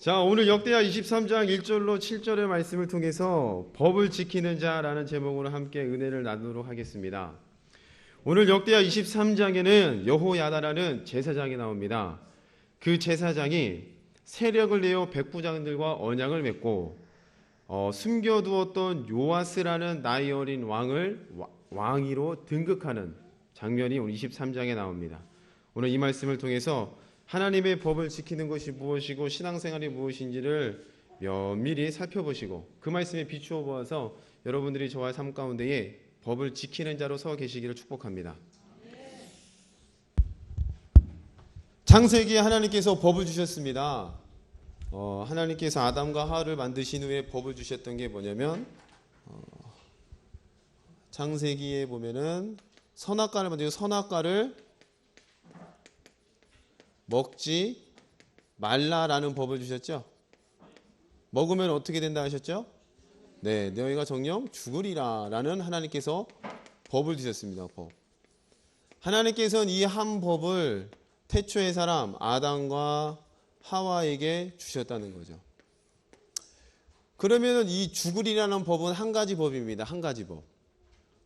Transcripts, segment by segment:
자, 오늘 역대하 23장 1절로 7절의 말씀을 통해서 법을 지키는 자라는 제목으로 함께 은혜를 나누도록 하겠습니다. 오늘 역대하 23장에는 여호야다라는 제사장이 나옵니다. 그 제사장이 세력을 내어 백부장들과 언약을 맺고 숨겨두었던 요아스라는 나이 어린 왕을 왕위로 등극하는 장면이 오늘 23장에 나옵니다. 오늘 이 말씀을 통해서 하나님의 법을 지키는 것이 무엇이고 신앙생활이 무엇인지를 면밀히 살펴보시고 그 말씀에 비추어 보아서 여러분들이 저와 삶 가운데에 법을 지키는 자로 서 계시기를 축복합니다. 창세기에 하나님께서 법을 주셨습니다. 하나님께서 아담과 하와를 만드신 후에 법을 주셨던 게 뭐냐면 창세기에 보면은 선악과를 만들고 선악과를 먹지 말라라는 법을 주셨죠. 먹으면 어떻게 된다 하셨죠? 네, 너희가 정령 죽으리라 라는 하나님께서 법을 주셨습니다. 법. 하나님께서는 이 한 법을 태초의 사람 아담과 하와에게 주셨다는 거죠. 그러면 이 죽으리라는 법은 한 가지 법입니다. 한 가지 법.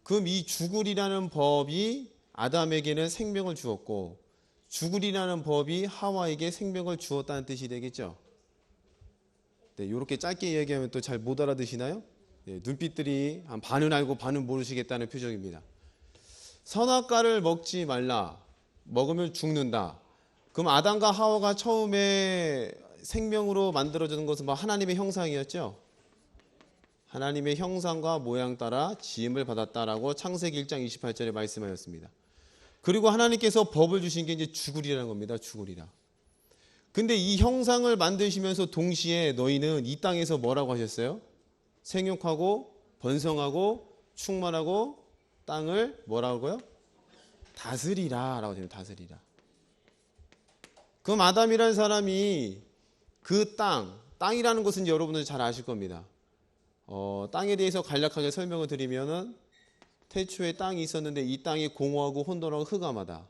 그럼 이 죽으리라는 법이 아담에게는 생명을 주었고 죽으리라는 법이 하와에게 생명을 주었다는 뜻이 되겠죠. 네, 이렇게 짧게 얘기하면 또 잘 못 알아듣시나요? 네, 눈빛들이 한 반은 알고 반은 모르시겠다는 표정입니다. 선악과를 먹지 말라. 먹으면 죽는다. 그럼 아담과 하와가 처음에 생명으로 만들어지는 것은 하나님의 형상이었죠. 하나님의 형상과 모양 따라 지음을 받았다라고 창세기 1장 28절에 말씀하였습니다. 그리고 하나님께서 법을 주신 게 이제 죽으리라는 겁니다. 죽으리라. 근데 이 형상을 만드시면서 동시에 너희는 이 땅에서 뭐라고 하셨어요? 생육하고 번성하고 충만하고 땅을 뭐라고요? 다스리라 라고 되면 다스리라. 그럼 아담이라는 사람이 그 땅이라는 것은 여러분들 잘 아실 겁니다. 땅에 대해서 간략하게 설명을 드리면은 태초에 땅이 있었는데 이 땅이 공허하고 혼돈하고 흑암하다.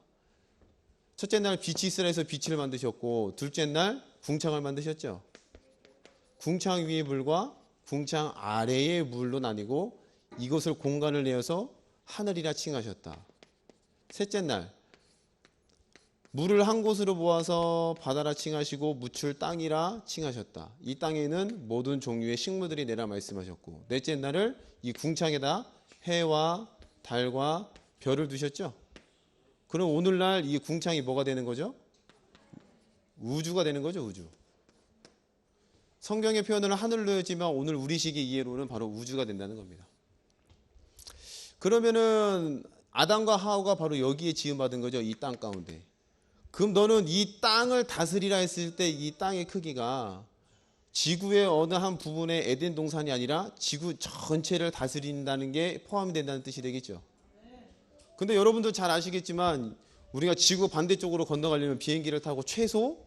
첫째 날 빛이 있으라 해서 빛을 만드셨고 둘째 날 궁창을 만드셨죠. 궁창 위의 물과 궁창 아래의 물로 나뉘고 이것을 공간을 내어서 하늘이라 칭하셨다. 셋째 날 물을 한 곳으로 모아서 바다라 칭하시고 묻을 땅이라 칭하셨다. 이 땅에는 모든 종류의 식물들이 내라 말씀하셨고 넷째 날을 이 궁창에다 해와 달과 별을 두셨죠. 그럼 오늘날 이 궁창이 뭐가 되는 거죠? 우주가 되는 거죠. 우주. 성경의 표현은 하늘로였지만 오늘 우리식의 이해로는 바로 우주가 된다는 겁니다. 그러면은 아담과 하와가 바로 여기에 지음받은 거죠. 이 땅 가운데. 그럼 너는 이 땅을 다스리라 했을 때 이 땅의 크기가 지구의 어느 한 부분의 에덴 동산이 아니라 지구 전체를 다스린다는 게 포함이 된다는 뜻이 되겠죠. 근데 여러분도 잘 아시겠지만 우리가 지구 반대쪽으로 건너가려면 비행기를 타고 최소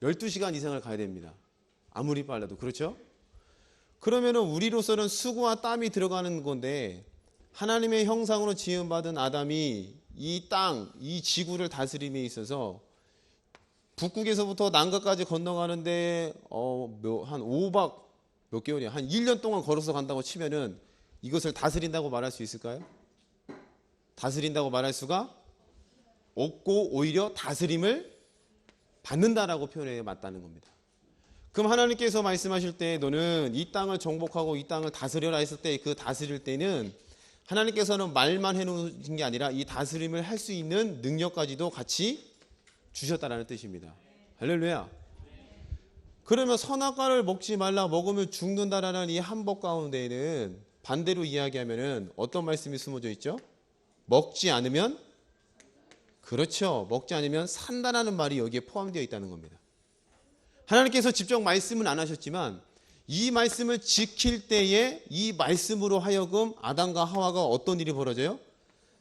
12시간 이상을 가야 됩니다. 아무리 빨라도. 그렇죠? 그러면은 우리로서는 수고와 땀이 들어가는 건데 하나님의 형상으로 지음받은 아담이 이 땅, 이 지구를 다스림에 있어서 북극에서부터 남극까지 건너가는데 한 5박 몇 개월이야. 한 1년 동안 걸어서 간다고 치면은 이것을 다스린다고 말할 수 있을까요? 다스린다고 말할 수가 없고 오히려 다스림을 받는다라고 표현해 맞다는 겁니다. 그럼 하나님께서 말씀하실 때 너는 이 땅을 정복하고 이 땅을 다스려라 했을 때 그 다스릴 때는 하나님께서는 말만 해놓은 게 아니라 이 다스림을 할 수 있는 능력까지도 같이 주셨다라는 뜻입니다. 할렐루야. 그러면 선악과를 먹지 말라 먹으면 죽는다라는 이 한 법 가운데에는 반대로 이야기하면은 어떤 말씀이 숨어져 있죠? 먹지 않으면 그렇죠. 먹지 않으면 산다라는 말이 여기에 포함되어 있다는 겁니다. 하나님께서 직접 말씀은 안 하셨지만 이 말씀을 지킬 때에 이 말씀으로 하여금 아담과 하와가 어떤 일이 벌어져요?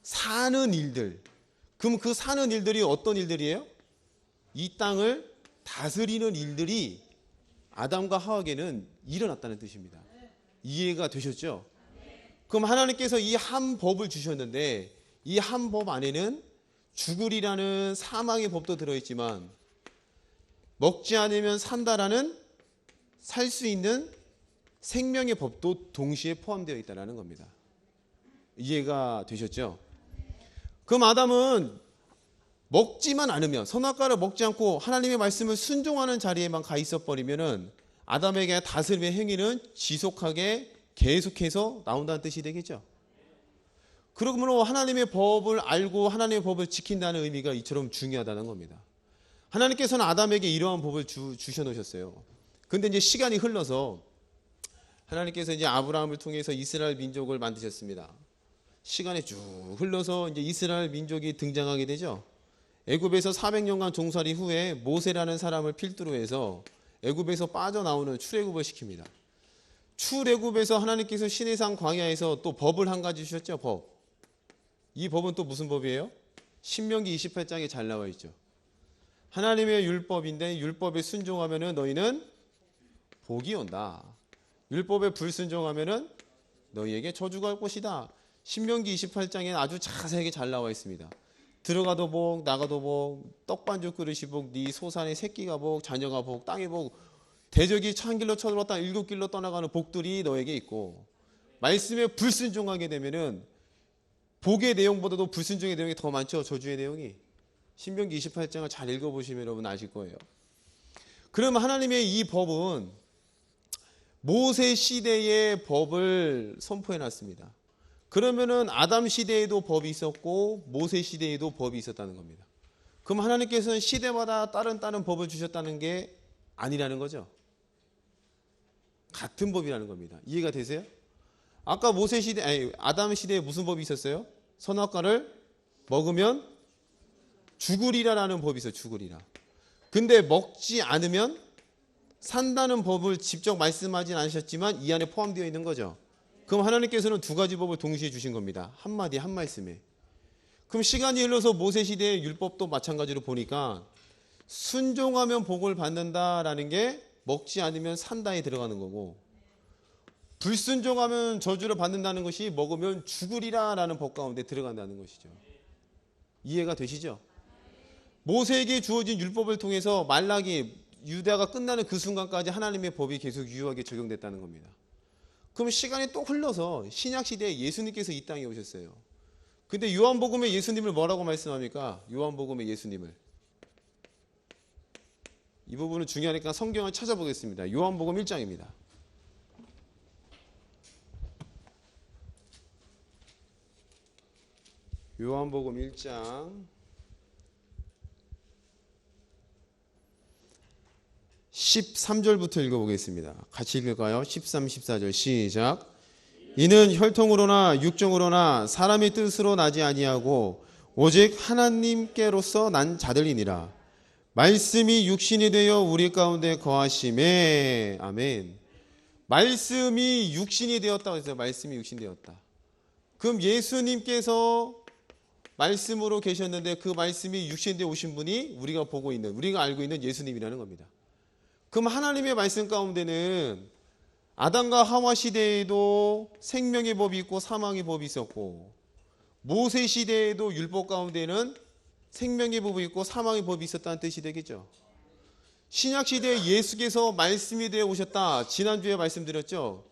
사는 일들. 그럼 그 사는 일들이 어떤 일들이에요? 이 땅을 다스리는 일들이 아담과 하와에게는 일어났다는 뜻입니다. 이해가 되셨죠? 그럼 하나님께서 이 한 법을 주셨는데 이 한 법 안에는 죽으리라는 사망의 법도 들어있지만 먹지 않으면 산다라는 살 수 있는 생명의 법도 동시에 포함되어 있다는 겁니다. 이해가 되셨죠? 그럼 아담은 먹지만 않으면, 선악과를 먹지 않고 하나님의 말씀을 순종하는 자리에만 가 있어 버리면은 아담에게 다스림의 행위는 지속하게 계속해서 나온다는 뜻이 되겠죠. 그러므로 하나님의 법을 알고 하나님의 법을 지킨다는 의미가 이처럼 중요하다는 겁니다. 하나님께서는 아담에게 이러한 법을 주셔 놓으셨어요. 근데 이제 시간이 흘러서 하나님께서 이제 아브라함을 통해서 이스라엘 민족을 만드셨습니다. 시간이 쭉 흘러서 이제 이스라엘 민족이 등장하게 되죠. 애굽에서 400년간 종살이 후에 모세라는 사람을 필두로 해서 애굽에서 빠져나오는 출애굽을 시킵니다. 출애굽에서 하나님께서 시내산 광야에서 또 법을 한 가지 주셨죠. 법. 이 법은 또 무슨 법이에요? 신명기 28장에 잘 나와 있죠. 하나님의 율법인데 율법에 순종하면은 너희는 복이 온다. 율법에 불순종하면은 너희에게 저주가 올 것이다. 신명기 28장에 아주 자세하게 잘 나와 있습니다. 들어가도 복, 나가도 복, 떡반죽 그릇이 복, 네 소산의 새끼가 복, 자녀가 복, 땅의 복, 대적이 1000길로 쳐들어왔다 7길로 떠나가는 복들이 너에게 있고, 말씀에 불순종하게 되면은 복의 내용보다도 불순종의 내용이 더 많죠. 저주의 내용이. 신명기 28장을 잘 읽어보시면 여러분 아실 거예요. 그럼 하나님의 이 법은 모세 시대의 법을 선포해 놨습니다. 그러면은 아담 시대에도 법이 있었고 모세 시대에도 법이 있었다는 겁니다. 그럼 하나님께서는 시대마다 다른 법을 주셨다는 게 아니라는 거죠. 같은 법이라는 겁니다. 이해가 되세요? 아까 모세 시대, 아담 시대에 무슨 법이 있었어요? 선악과를 먹으면 죽으리라라는 법이 있어요. 죽으리라. 근데 먹지 않으면 산다는 법을 직접 말씀하진 않으셨지만 이 안에 포함되어 있는 거죠. 그럼 하나님께서는 두 가지 법을 동시에 주신 겁니다. 한마디 한 말씀에. 그럼 시간이 흘러서 모세 시대의 율법도 마찬가지로 보니까 순종하면 복을 받는다라는 게 먹지 않으면 산다에 들어가는 거고, 불순종하면 저주를 받는다는 것이 먹으면 죽으리라라는 법 가운데 들어간다는 것이죠. 이해가 되시죠? 모세에게 주어진 율법을 통해서 말라기 유대가 끝나는 그 순간까지 하나님의 법이 계속 유효하게 적용됐다는 겁니다. 그럼 시간이 또 흘러서 신약 시대에 예수님께서 이 땅에 오셨어요. 근데 요한복음에 예수님을 뭐라고 말씀합니까? 요한복음에 예수님을. 이 부분은 중요하니까 성경을 찾아보겠습니다. 요한복음 1장입니다. 요한복음 1장 13절부터 읽어보겠습니다. 같이 읽을까요? 13, 14절 시작. 이는 혈통으로나 육정으로나 사람의 뜻으로 나지 아니하고 오직 하나님께로서 난 자들이니라. 말씀이 육신이 되어 우리 가운데 거하심에. 아멘. 말씀이 육신이 되었다고 했어요. 말씀이 육신이 되었다. 그럼 예수님께서 말씀으로 계셨는데 그 말씀이 육신이 되어 오신 분이 우리가 보고 있는, 우리가 알고 있는 예수님이라는 겁니다. 그럼 하나님의 말씀 가운데는 아담과 하와 시대에도 생명의 법이 있고 사망의 법이 있었고, 모세 시대에도 율법 가운데는 생명의 법이 있고 사망의 법이 있었다는 뜻이 되겠죠. 신약 시대에 예수께서 말씀이 되어 오셨다. 지난주에 말씀드렸죠.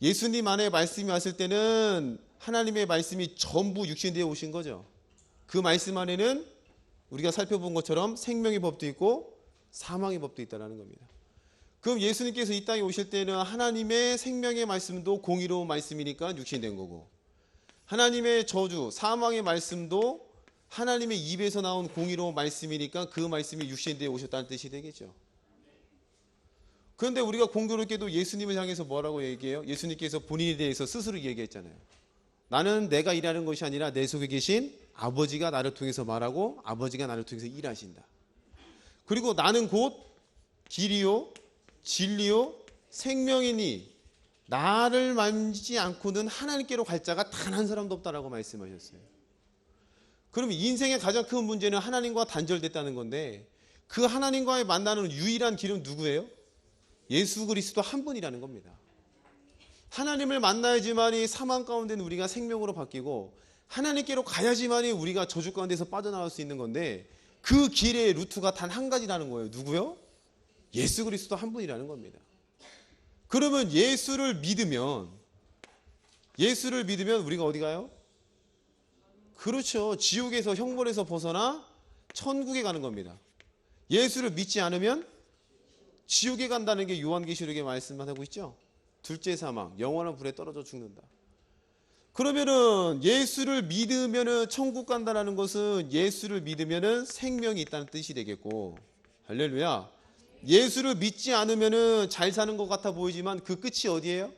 예수님 안에 말씀이 왔을 때는 하나님의 말씀이 전부 육신되어 오신 거죠. 그 말씀 안에는 우리가 살펴본 것처럼 생명의 법도 있고 사망의 법도 있다는 겁니다. 그럼 예수님께서 이 땅에 오실 때는 하나님의 생명의 말씀도 공의로운 말씀이니까 육신된 거고, 하나님의 저주, 사망의 말씀도 하나님의 입에서 나온 공의로운 말씀이니까 그 말씀이 육신되어 오셨다는 뜻이 되겠죠. 그런데 우리가 공교롭게도 예수님을 향해서 뭐라고 얘기해요? 예수님께서 본인에 대해서 스스로 얘기했잖아요. 나는 내가 일하는 것이 아니라 내 속에 계신 아버지가 나를 통해서 말하고 아버지가 나를 통해서 일하신다. 그리고 나는 곧 길이요 진리요 생명이니 나를 만지지 않고는 하나님께로 갈 자가 단 한 사람도 없다라고 말씀하셨어요. 그럼 인생의 가장 큰 문제는 하나님과 단절됐다는 건데, 그 하나님과의 만나는 유일한 길은 누구예요? 예수 그리스도 한 분이라는 겁니다. 하나님을 만나야지만이 사망 가운데는 우리가 생명으로 바뀌고, 하나님께로 가야지만이 우리가 저주 가운데서 빠져나올 수 있는 건데, 그 길의 루트가 단 한 가지라는 거예요. 누구요? 예수 그리스도 한 분이라는 겁니다. 그러면 예수를 믿으면 우리가 어디 가요? 그렇죠. 지옥에서 형벌에서 벗어나 천국에 가는 겁니다. 예수를 믿지 않으면 지옥에 간다는 게 요한계시록의 말씀만 하고 있죠. 둘째 사망, 영원한 불에 떨어져 죽는다. 그러면은 예수를 믿으면은 천국 간다는 것은 예수를 믿으면은 생명이 있다는 뜻이 되겠고, 할렐루야. 예수를 믿지 않으면은 잘 사는 것 같아 보이지만 그 끝이 어디예요?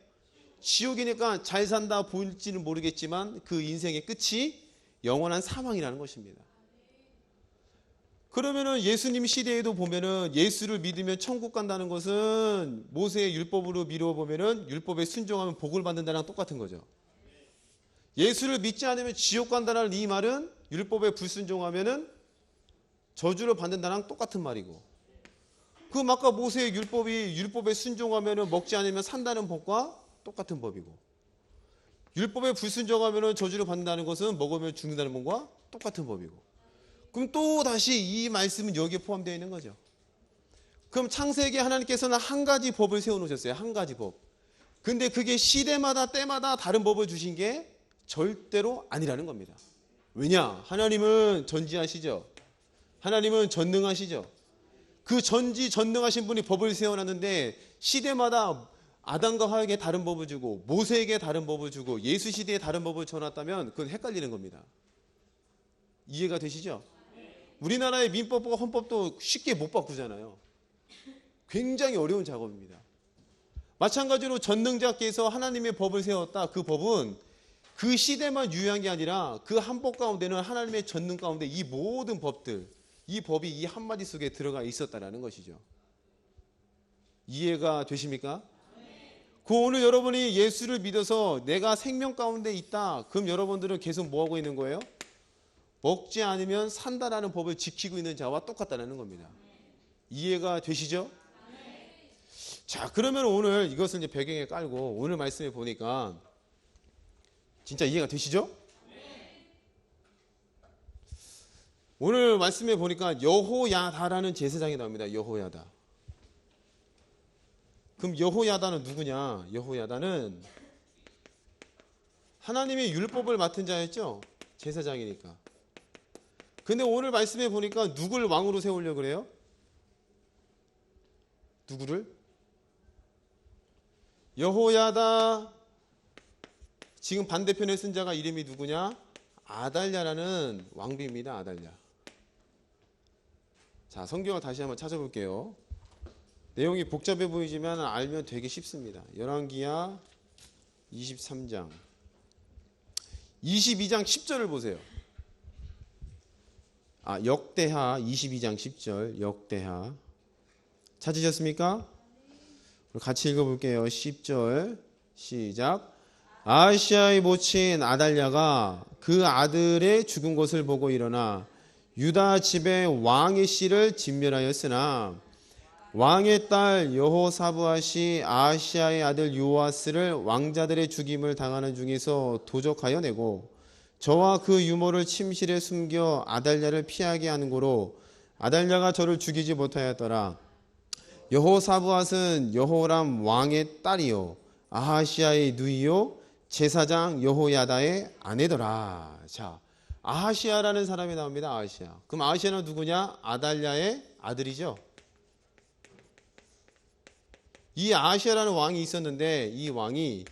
지옥이니까 잘 산다 보일지는 모르겠지만 그 인생의 끝이 영원한 사망이라는 것입니다. 그러면은 예수님 시대에도 보면은 예수를 믿으면 천국 간다는 것은 모세의 율법으로 미루어 보면은 율법에 순종하면 복을 받는다랑 똑같은 거죠. 예수를 믿지 않으면 지옥 간다는 이 말은 율법에 불순종하면은 저주를 받는다랑 똑같은 말이고, 그 아까 모세의 율법에 순종하면은 먹지 않으면 산다는 법과 똑같은 법이고, 율법에 불순종하면은 저주를 받는다는 것은 먹으면 죽는다는 법과 똑같은 법이고, 그럼 또 다시 이 말씀은 여기에 포함되어 있는 거죠. 그럼 창세기 하나님께서는 한 가지 법을 세워놓으셨어요. 한 가지 법. 근데 그게 시대마다 때마다 다른 법을 주신 게 절대로 아니라는 겁니다. 왜냐? 하나님은 전지하시죠. 하나님은 전능하시죠. 그 전지전능하신 분이 법을 세워놨는데 시대마다 아담과 하와에게 다른 법을 주고 모세에게 다른 법을 주고 예수 시대에 다른 법을 줘놨다면 그건 헷갈리는 겁니다. 이해가 되시죠? 우리나라의 민법과 헌법도 쉽게 못 바꾸잖아요. 굉장히 어려운 작업입니다. 마찬가지로 전능자께서 하나님의 법을 세웠다. 그 법은 그 시대만 유효한 게 아니라 그 한 법 가운데는 하나님의 전능 가운데 이 모든 법들, 이 법이 이 한마디 속에 들어가 있었다라는 것이죠. 이해가 되십니까? 그 오늘 여러분이 예수를 믿어서 내가 생명 가운데 있다. 그럼 여러분들은 계속 뭐 하고 있는 거예요? 먹지 않으면 산다라는 법을 지키고 있는 자와 똑같다는 겁니다. 이해가 되시죠? 자, 그러면 오늘 이것을 이제 배경에 깔고 오늘 말씀에 보니까 진짜 이해가 되시죠? 오늘 말씀에 보니까 여호야다라는 제사장이 나옵니다. 여호야다. 그럼 여호야다는 누구냐? 여호야다는 하나님의 율법을 맡은 자였죠. 제사장이니까. 근데 오늘 말씀에 보니까 누굴 왕으로 세우려고 그래요? 누구를? 여호야다. 지금 반대편에 쓴 자가 이름이 누구냐? 아달랴라는 왕비입니다. 아달랴. 자, 성경을 다시 한번 찾아볼게요. 내용이 복잡해 보이지만 알면 되게 쉽습니다. 열왕기하 23장 22장 10절을 보세요. 역대하 22장 10절 역대하 찾으셨습니까? 같이 읽어볼게요. 10절 시작. 아하시아의 모친 아달랴가 그 아들의 죽은 것을 보고 일어나 유다 집의 왕의 씨를 진멸하였으나 왕의 딸 여호사부앗이 아하시아의 아들 요아스를 왕자들의 죽임을 당하는 중에서 도적하여 내고 저와 그 유모를 침실에 숨겨 아달랴를 피하게 하는 고로 아달랴가 저를 죽이지 못하였더라. 여호사부앗은 여호람 왕의 딸이요 아하시아의 누이요 제사장 여호야다의 아내더라. 자, 아하시아라는 사람이 나옵니다. 아하시아. 그럼 아하시아는 누구냐? 아달랴의 아들이죠. 이 아하시아라는 왕이 있었는데 이 왕이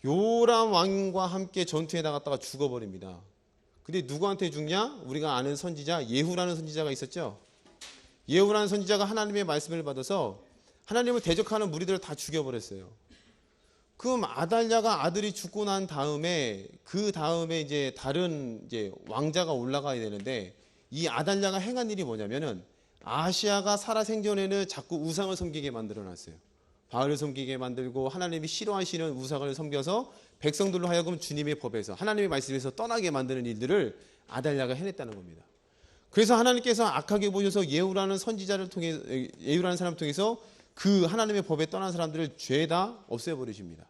요람 왕과 함께 전투에 나갔다가 죽어버립니다. 근데 누구한테 죽냐? 우리가 아는 선지자 예후라는 선지자가 있었죠. 예후라는 선지자가 하나님의 말씀을 받아서 하나님을 대적하는 무리들을 다 죽여버렸어요. 그럼 아달랴가 아들이 죽고 난 다음에 그 다음에 이제 다른 이제 왕자가 올라가야 되는데 이 아달랴가 행한 일이 뭐냐면은 아시아가 살아생전에는 자꾸 우상을 섬기게 만들어놨어요. 바알을 섬기게 만들고 하나님이 싫어하시는 우상을 섬겨서 백성들로 하여금 주님의 법에서 하나님의 말씀에서 떠나게 만드는 일들을 아달랴가 해냈다는 겁니다. 그래서 하나님께서 악하게 보셔서 예후라는 선지자를 통해 예후라는 사람을 통해서 그 하나님의 법에 떠난 사람들을 죄다 없애버리십니다.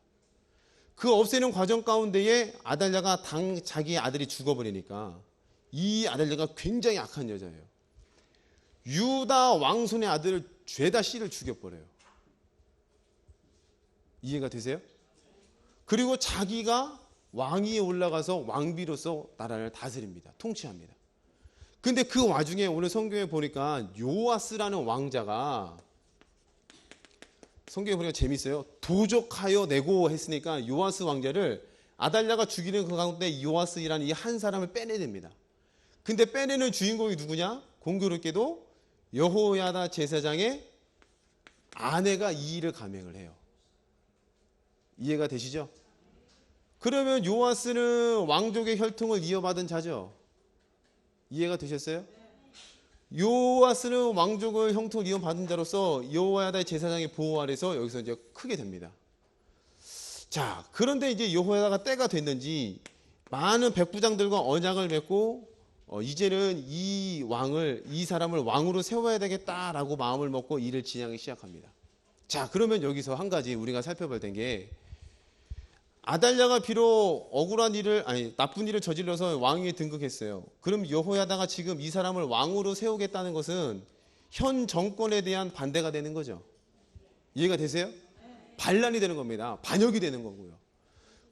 그 없애는 과정 가운데에 아달랴가 자기 아들이 죽어버리니까 이 아달랴가 굉장히 악한 여자예요. 유다 왕손의 아들을 죄다 씨를 죽여버려요. 이해가 되세요? 그리고 자기가 왕위에 올라가서 왕비로서 나라를 다스립니다. 통치합니다. 근데 그 와중에 오늘 성경에 보니까 요아스라는 왕자가, 성경에 보니까 재밌어요. 도적하여 내고 했으니까 요아스 왕자를 아달랴가 죽이는 그 가운데 요아스라는 이 한 사람을 빼내냅니다. 근데 빼내는 주인공이 누구냐? 공교롭게도 여호야다 제사장의 아내가 이 일을 감행을 해요. 이해가 되시죠? 그러면 요아스는 왕족의 혈통을 이어받은 자죠. 이해가 되셨어요? 요아스는 왕족의 혈통을 이어받은 자로서 여호야다의 제사장의 보호 아래서 여기서 이제 크게 됩니다. 자, 그런데 이제 여호야다가 때가 됐는지 많은 백부장들과 언약을 맺고 이제는 이 사람을 왕으로 세워야 되겠다라고 마음을 먹고 일을 진행하기 시작합니다. 자, 그러면 여기서 한 가지 우리가 살펴볼 게, 아달랴가 비록 나쁜 일을 저질러서 왕위에 등극했어요. 그럼 여호야다가 지금 이 사람을 왕으로 세우겠다는 것은 현 정권에 대한 반대가 되는 거죠. 이해가 되세요? 반란이 되는 겁니다. 반역이 되는 거고요.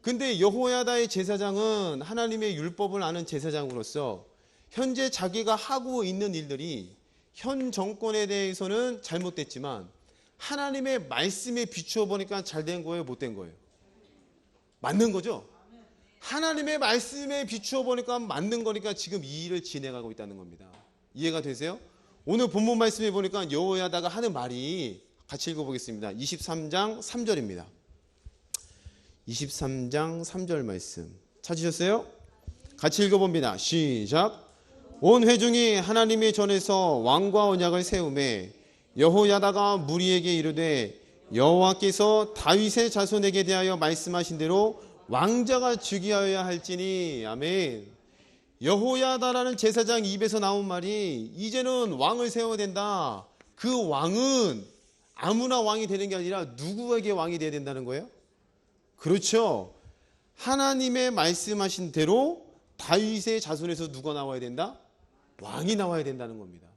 근데 여호야다의 제사장은 하나님의 율법을 아는 제사장으로서 현재 자기가 하고 있는 일들이 현 정권에 대해서는 잘못됐지만 하나님의 말씀에 비추어 보니까 잘 된 거예요, 못 된 거예요? 맞는 거죠? 하나님의 말씀에 비추어 보니까 맞는 거니까 지금 이 일을 진행하고 있다는 겁니다. 이해가 되세요? 오늘 본문 말씀에 보니까 여호야다가 하는 말이, 같이 읽어보겠습니다. 23장 3절입니다. 23장 3절 말씀 찾으셨어요? 같이 읽어봅니다. 시작. 온 회중이 하나님의 전에서 왕과 언약을 세우매 여호야다가 무리에게 이르되 여호와께서 다윗의 자손에게 대하여 말씀하신 대로 왕자가 즉위하여야 할지니. 아멘. 여호야다라는 제사장 입에서 나온 말이 이제는 왕을 세워야 된다. 그 왕은 아무나 왕이 되는 게 아니라 누구에게 왕이 되어야 된다는 거예요? 그렇죠. 하나님의 말씀하신 대로 다윗의 자손에서 누가 나와야 된다? 왕이 나와야 된다는 겁니다.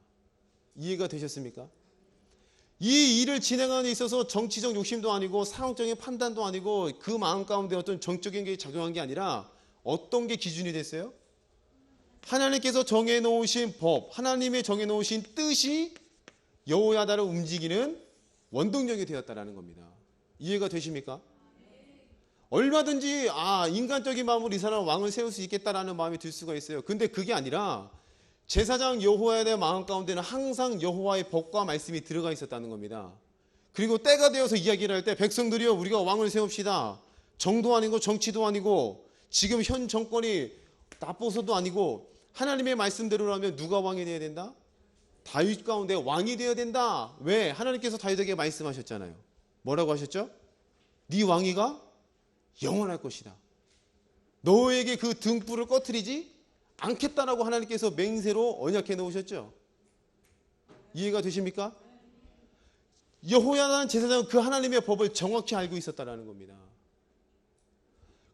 이해가 되셨습니까? 이 일을 진행하는 데 있어서 정치적 욕심도 아니고 상황적인 판단도 아니고 그 마음 가운데 어떤 정적인 게 작용한 게 아니라 어떤 게 기준이 됐어요? 하나님께서 정해놓으신 법, 하나님의 정해놓으신 뜻이 여호야다를 움직이는 원동력이 되었다는 겁니다. 이해가 되십니까? 얼마든지 인간적인 마음으로 이 사람 왕을 세울 수 있겠다라는 마음이 들 수가 있어요. 근데 그게 아니라 제사장 여호야다의 마음 가운데는 항상 여호와의 법과 말씀이 들어가 있었다는 겁니다. 그리고 때가 되어서 이야기를 할 때 백성들이여 우리가 왕을 세웁시다. 정도 아니고 정치도 아니고 지금 현 정권이 나빠서도 아니고 하나님의 말씀대로라면 누가 왕이 되어야 된다? 다윗 가운데 왕이 되어야 된다. 왜? 하나님께서 다윗에게 말씀하셨잖아요. 뭐라고 하셨죠? 네 왕위가 영원할 것이다. 너에게 그 등불을 꺼트리지 않겠다라고 하나님께서 맹세로 언약해 놓으셨죠. 이해가 되십니까? 여호야다는 제사장은 그 하나님의 법을 정확히 알고 있었다라는 겁니다.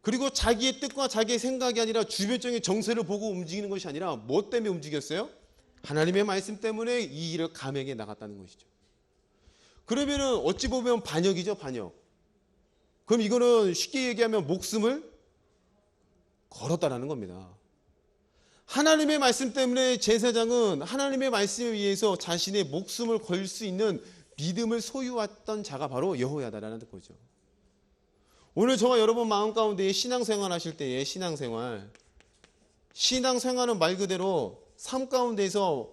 그리고 자기의 뜻과 자기의 생각이 아니라 주변적인 정세를 보고 움직이는 것이 아니라 뭐 때문에 움직였어요? 하나님의 말씀 때문에 이 일을 감행해 나갔다는 것이죠. 그러면은 어찌 보면 반역이죠, 반역. 그럼 이거는 쉽게 얘기하면 목숨을 걸었다라는 겁니다. 하나님의 말씀 때문에 제사장은 하나님의 말씀에 의해서 자신의 목숨을 걸 수 있는 믿음을 소유했던 자가 바로 여호야다라는 거죠. 오늘 저와 여러분 마음 가운데 신앙생활 하실 때의 신앙생활은 말 그대로 삶 가운데서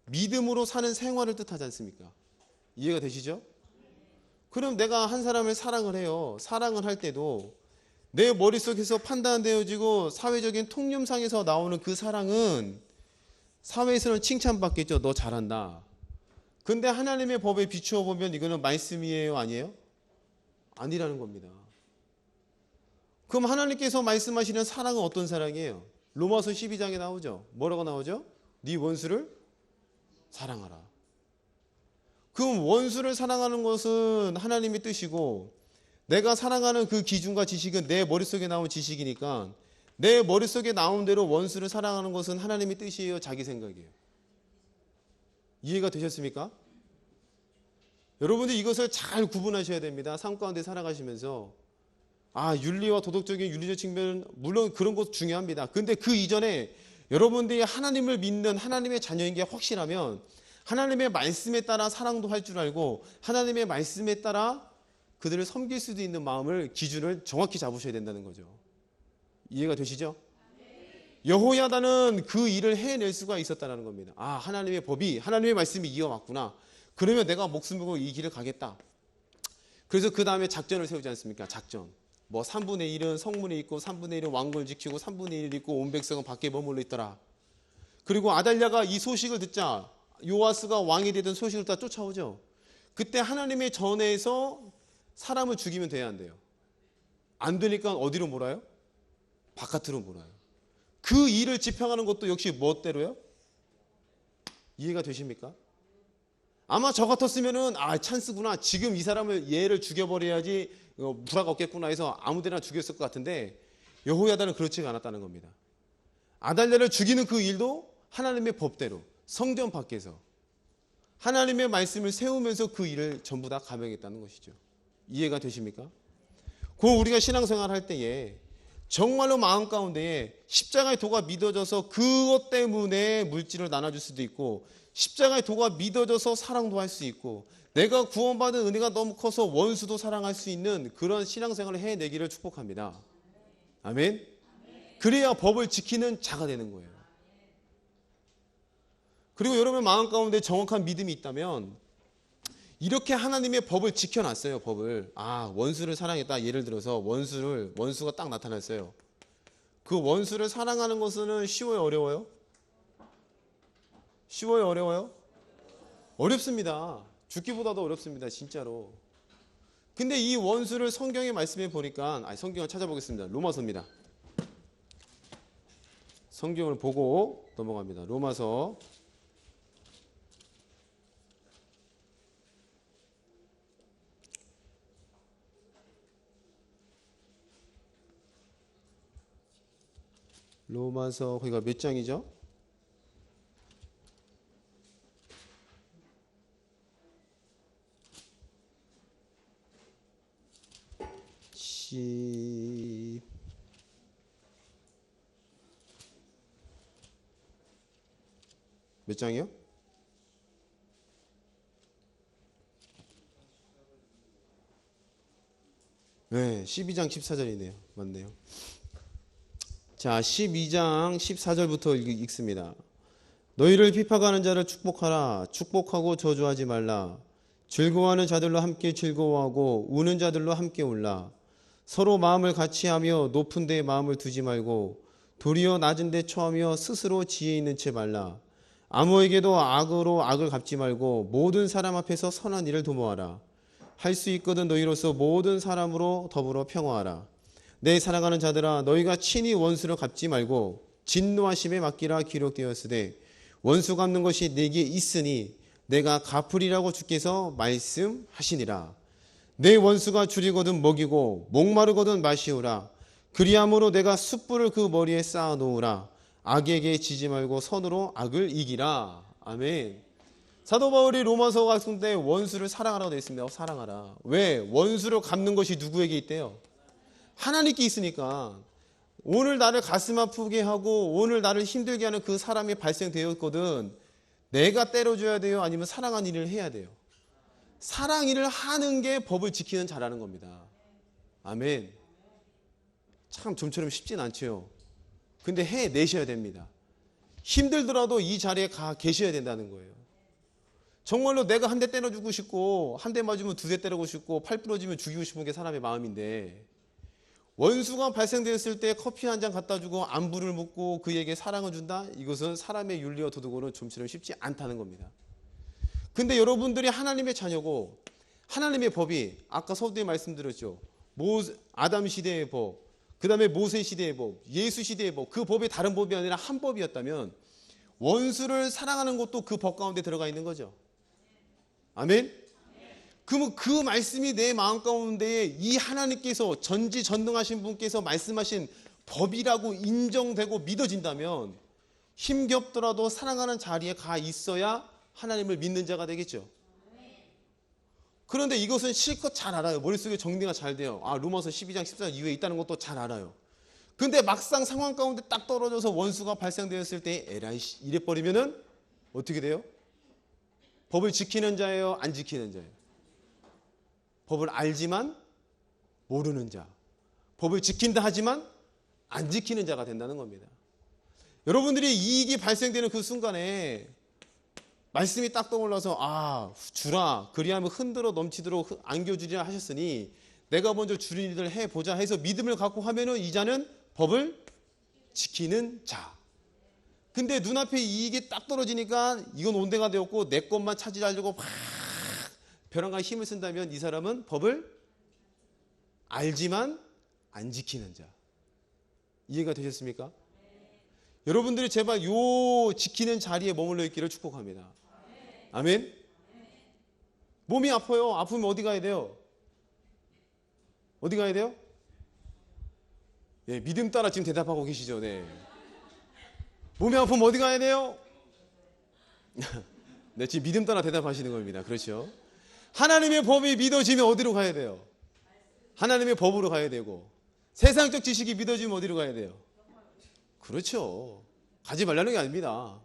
믿음으로 사는 생활을 뜻하지 않습니까? 이해가 되시죠? 그럼 내가 한 사람을 사랑을 해요. 사랑을 할 때도 내 머릿속에서 판단되어지고 사회적인 통념상에서 나오는 그 사랑은 사회에서는 칭찬받겠죠. 너 잘한다. 근데 하나님의 법에 비추어 보면 이거는 말씀이에요, 아니에요? 아니라는 겁니다. 그럼 하나님께서 말씀하시는 사랑은 어떤 사랑이에요? 로마서 12장에 나오죠. 뭐라고 나오죠? 네 원수를 사랑하라. 그럼 원수를 사랑하는 것은 하나님의 뜻이고 내가 사랑하는 그 기준과 지식은 내 머릿속에 나온 지식이니까 내 머릿속에 나온 대로 원수를 사랑하는 것은 하나님의 뜻이에요, 자기 생각이에요? 이해가 되셨습니까? 여러분들 이것을 잘 구분하셔야 됩니다. 삶 가운데 살아가시면서. 윤리와 도덕적인 윤리적 측면은 물론 그런 것도 중요합니다. 근데 그 이전에 여러분들이 하나님을 믿는 하나님의 자녀인 게 확실하면 하나님의 말씀에 따라 사랑도 할 줄 알고 하나님의 말씀에 따라 그들을 섬길 수도 있는 마음을 기준을 정확히 잡으셔야 된다는 거죠. 이해가 되시죠? 여호야다는 그 일을 해낼 수가 있었다는 겁니다. 하나님의 법이 하나님의 말씀이 이어왔구나. 그러면 내가 목숨 걸고 이 길을 가겠다. 그래서 그 다음에 작전을 세우지 않습니까? 작전. 3분의 1은 성문에 있고 3분의 1은 왕궁을 지키고 3분의 1이 있고 온 백성은 밖에 머물러 있더라. 그리고 아달랴가 이 소식을 듣자 요아스가 왕이 되던 소식을 다 쫓아오죠. 그때 하나님의 전에서 사람을 죽이면 돼야 한대요. 안 되니까 어디로 몰아요? 바깥으로 몰아요. 그 일을 집행하는 것도 역시 멋대로요? 이해가 되십니까? 아마 저 같았으면은 찬스구나. 지금 이 사람을 얘를 죽여버려야지 불화가 없겠구나 해서 아무데나 죽였을 것 같은데 여호야다는 그렇지가 않았다는 겁니다. 아달랴를 죽이는 그 일도 하나님의 법대로 성전 밖에서 하나님의 말씀을 세우면서 그 일을 전부 다 감행했다는 것이죠. 이해가 되십니까? 우리가 신앙생활 할 때에 정말로 마음 가운데에 십자가의 도가 믿어져서 그것 때문에 물질을 나눠줄 수도 있고 십자가의 도가 믿어져서 사랑도 할 수 있고 내가 구원받은 은혜가 너무 커서 원수도 사랑할 수 있는 그런 신앙생활을 해내기를 축복합니다. 아멘. 그래야 법을 지키는 자가 되는 거예요. 그리고 여러분 마음 가운데 정확한 믿음이 있다면 이렇게 하나님의 법을 지켜놨어요. 법을. 원수를 사랑했다. 예를 들어서 원수가 딱 나타났어요. 그 원수를 사랑하는 것은 쉬워요? 어려워요? 쉬워요? 어려워요? 어렵습니다. 죽기보다도 어렵습니다. 진짜로. 근데 이 원수를 성경의 말씀에 보니까 성경을 찾아보겠습니다. 로마서입니다. 성경을 보고 넘어갑니다. 로마서 '로마서 거기가 몇 장이죠? 몇 장이요? 네, 12장 14절이네요. 맞네요. 자, 12장 14절부터 읽습니다. 너희를 비판하는 자를 축복하라. 축복하고 저주하지 말라. 즐거워하는 자들로 함께 즐거워하고 우는 자들로 함께 울라. 서로 마음을 같이하며 높은 데에 마음을 두지 말고 도리어 낮은 데 처하며 스스로 지혜 있는 채 말라. 아무에게도 악으로 악을 갚지 말고 모든 사람 앞에서 선한 일을 도모하라. 할 수 있거든 너희로서 모든 사람으로 더불어 평화하라. 내 사랑하는 자들아 너희가 친히 원수를 갚지 말고 진노하심에 맡기라. 기록되었으되 원수 갚는 것이 내게 있으니 내가 갚으리라고 주께서 말씀하시니라. 내 원수가 줄이거든 먹이고 목마르거든 마시우라. 그리함으로 내가 숯불을 그 머리에 쌓아 놓으라. 악에게 지지 말고 선으로 악을 이기라. 아멘. 사도 바울이 로마서 같은 때 원수를 사랑하라고 되어 있습니다. 사랑하라. 왜? 원수를 갚는 것이 누구에게 있대요? 하나님께 있으니까. 오늘 나를 가슴 아프게 하고 오늘 나를 힘들게 하는 그 사람이 발생되었거든. 내가 때려줘야 돼요? 아니면 사랑하는 일을 해야 돼요? 사랑 일을 하는 게 법을 지키는 자라는 겁니다. 아멘. 참 좀처럼 쉽진 않죠. 근데 해내셔야 됩니다. 힘들더라도 이 자리에 계셔야 된다는 거예요. 정말로 내가 한 대 때려주고 싶고 한 대 맞으면 두 대 때리고 싶고 팔 부러지면 죽이고 싶은 게 사람의 마음인데 원수가 발생되었을 때 커피 한 잔 갖다 주고 안부를 묻고 그에게 사랑을 준다? 이것은 사람의 윤리와 도덕으로는 좀처럼 쉽지 않다는 겁니다. 근데 여러분들이 하나님의 자녀고 하나님의 법이 아까 서두에 말씀드렸죠. 아담 시대의 법, 그 다음에 모세 시대의 법, 예수 시대의 법, 그 법이 다른 법이 아니라 한 법이었다면 원수를 사랑하는 것도 그 법 가운데 들어가 있는 거죠. 아멘? 그러면 그 말씀이 내 마음 가운데 이 하나님께서 전지전능하신 분께서 말씀하신 법이라고 인정되고 믿어진다면 힘겹더라도 사랑하는 자리에 가 있어야 하나님을 믿는 자가 되겠죠. 그런데 이것은 실컷 잘 알아요. 머릿속에 정리가 잘 돼요. 아, 로마서 12장 14절 이후에 있다는 것도 잘 알아요. 근데 막상 상황 가운데 딱 떨어져서 원수가 발생되었을 때 에라이 이래버리면은 어떻게 돼요? 법을 지키는 자예요? 안 지키는 자예요? 법을 알지만 모르는 자. 법을 지킨다 하지만 안 지키는 자가 된다는 겁니다. 여러분들이 이익이 발생되는 그 순간에 말씀이 딱 떠올라서 아 주라 그리하면 흔들어 넘치도록 안겨주리라 하셨으니 내가 먼저 주린 일을 해보자 해서 믿음을 갖고 하면은 이 자는 법을 지키는 자. 근데 눈앞에 이익이 딱 떨어지니까 이건 온데가 되었고 내 것만 차지하려고 막 벼랑간 힘을 쓴다면 이 사람은 법을 알지만 안 지키는 자. 이해가 되셨습니까? 여러분들이 제발 요 지키는 자리에 머물러 있기를 축복합니다. 아멘. 몸이 아파요. 아프면 어디 가야 돼요? 어디 가야 돼요? 예, 믿음 따라 지금 대답하고 계시죠. 네. 몸이 아프면 어디 가야 돼요? 네, 지금 믿음 따라 대답하시는 겁니다. 그렇죠? 하나님의 법이 믿어지면 어디로 가야 돼요? 하나님의 법으로 가야 되고 세상적 지식이 믿어지면 어디로 가야 돼요? 그렇죠. 가지 말라는 게 아닙니다.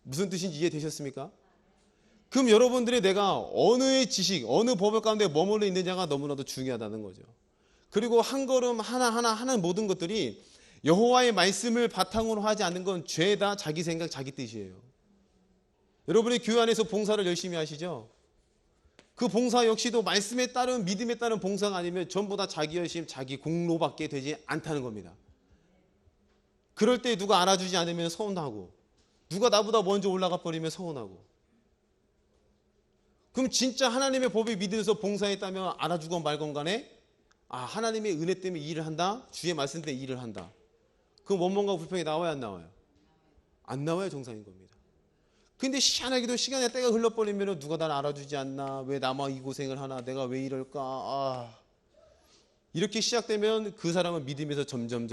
무슨 뜻인지 이해되셨습니까? 그럼 여러분들이 내가 어느의 지식, 어느 법을 가운데 머물러 있느냐가 너무나도 중요하다는 거죠. 그리고 한 걸음 하나하나 하는 모든 것들이 여호와의 말씀을 바탕으로 하지 않는 건 죄다 자기 생각, 자기 뜻이에요. 여러분이 교회 안에서 봉사를 열심히 하시죠? 그 봉사 역시도 말씀에 따른 믿음에 따른 봉사가 아니면 전부 다 자기 열심, 자기 공로밖에 되지 않다는 겁니다. 그럴 때 누가 알아주지 않으면 서운하고 누가 나보다 먼저 올라가 버리면 서운하고 그럼 진짜 하나님의 법에 믿으면서 봉사했다면 알아주건 말건 간에 아 하나님의 은혜 때문에 일을 한다. 주의 말씀 때문에 일을 한다. 그럼 원망과 불평이 나와요 안 나와요? 안 나와요. 정상인 겁니다. 근데 희한하게도 시간의 때가 흘러버리면 누가 날 알아주지 않나 왜 나만 이 고생을 하나 내가 왜 이럴까 이렇게 시작되면 그 사람은 믿음에서 점점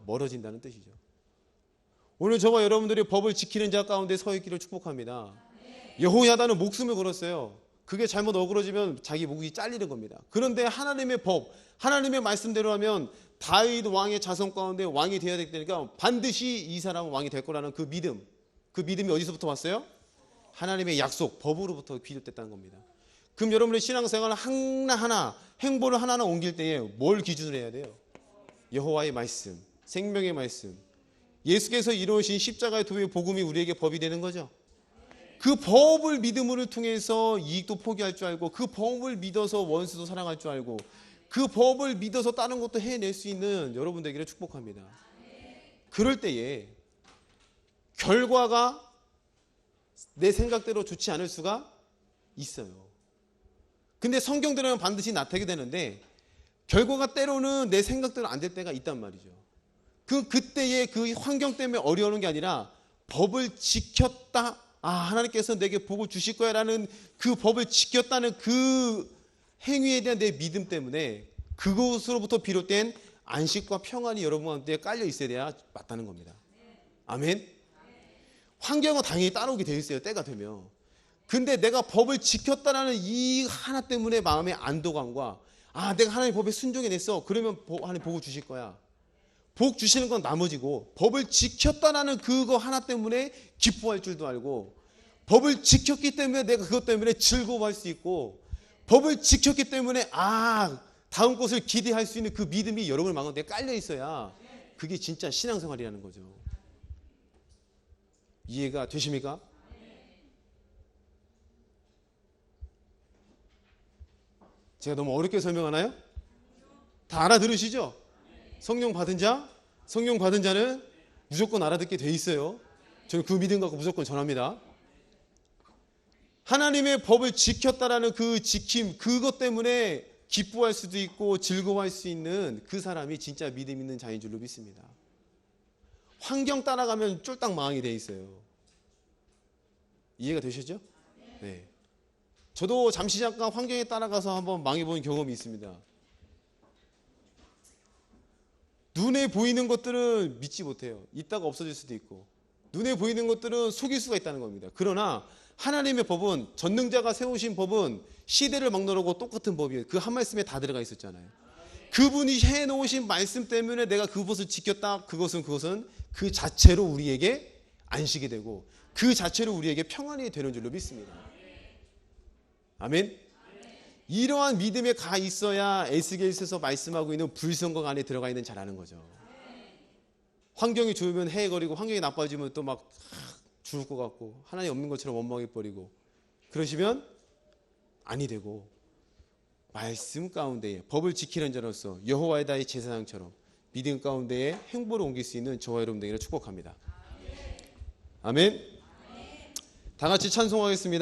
멀어진다는 뜻이죠. 오늘 저와 여러분들이 법을 지키는 자 가운데 서 있기를 축복합니다. 여호야다는 목숨을 걸었어요. 그게 잘못 어그러지면 자기 목이 잘리는 겁니다. 그런데 하나님의 법, 하나님의 말씀대로 하면 다윗 왕의 자손 가운데 왕이 되어야 되니까 반드시 이 사람은 왕이 될 거라는 그 믿음. 그 믿음이 어디서부터 왔어요? 하나님의 약속, 법으로부터 비롯됐다는 겁니다. 그럼 여러분의 신앙생활을 하나하나 행보를 하나하나 옮길 때에 뭘 기준으로 해야 돼요? 여호와의 말씀, 생명의 말씀. 예수께서 이루신 십자가의 도의 복음이 우리에게 법이 되는 거죠. 그 법을 믿음을 통해서 이익도 포기할 줄 알고 그 법을 믿어서 원수도 사랑할 줄 알고 그 법을 믿어서 다른 것도 해낼 수 있는 여러분 되기를 축복합니다. 그럴 때에 결과가 내 생각대로 좋지 않을 수가 있어요. 근데 성경대로는 반드시 나타나게 되는데 결과가 때로는 내 생각대로 안 될 때가 있단 말이죠. 그때의 그 환경 때문에 어려우는 게 아니라 법을 지켰다. 아 하나님께서 내게 복을 주실 거야 라는 그 법을 지켰다는 그 행위에 대한 내 믿음 때문에 그것으로부터 비롯된 안식과 평안이 여러분한테 깔려 있어야 맞다는 겁니다. 아멘. 환경은 당연히 따라오게 되어 있어요. 때가 되면. 근데 내가 법을 지켰다라는 이 하나 때문에 마음의 안도감과 아 내가 하나님의 법에 순종해냈어. 그러면 하나님 복을 주실 거야. 복 주시는 건 나머지고 법을 지켰다라는 그거 하나 때문에 기뻐할 줄도 알고 법을 지켰기 때문에 내가 그것 때문에 즐거워할 수 있고 법을 지켰기 때문에 아 다음 것을 기대할 수 있는 그 믿음이 여러분의 마음에 깔려 있어야 그게 진짜 신앙생활이라는 거죠. 이해가 되십니까? 제가 너무 어렵게 설명하나요? 다 알아들으시죠? 성령 받은 자, 성령 받은 자는 무조건 알아듣게 돼 있어요. 저는 그 믿음 갖고 무조건 전합니다. 하나님의 법을 지켰다라는 그 지킴, 그것 때문에 기뻐할 수도 있고 즐거워할 수 있는 그 사람이 진짜 믿음 있는 자인 줄로 믿습니다. 환경 따라가면 쫄딱 망하게 돼 있어요. 이해가 되셨죠? 네. 저도 잠시 잠깐 환경에 따라가서 한번 망해본 경험이 있습니다. 눈에 보이는 것들은 믿지 못해요. 있다가 없어질 수도 있고 눈에 보이는 것들은 속일 수가 있다는 겁니다. 그러나 하나님의 법은, 전능자가 세우신 법은 시대를 막론하고 똑같은 법이에요. 그 한 말씀에 다 들어가 있었잖아요. 그분이 해놓으신 말씀 때문에 내가 그것을 지켰다. 그것은 그 자체로 우리에게 안식이 되고 그 자체로 우리에게 평안이 되는 줄로 믿습니다. 아멘. 이러한 믿음에 가 있어야 에스겔서에서 말씀하고 있는 불성각 안에 들어가 있는 자라는 거죠. 환경이 좋으면 헤해거리고 환경이 나빠지면 또 막 죽을 것 같고 하나님 없는 것처럼 원망해버리고 그러시면 아니 되고, 말씀 가운데에 법을 지키는 자로서 여호와의 나의 제사장처럼 믿음 가운데에 행보를 옮길 수 있는 저와 여러분 되기를 축복합니다. 아멘. 다 같이 찬송하겠습니다.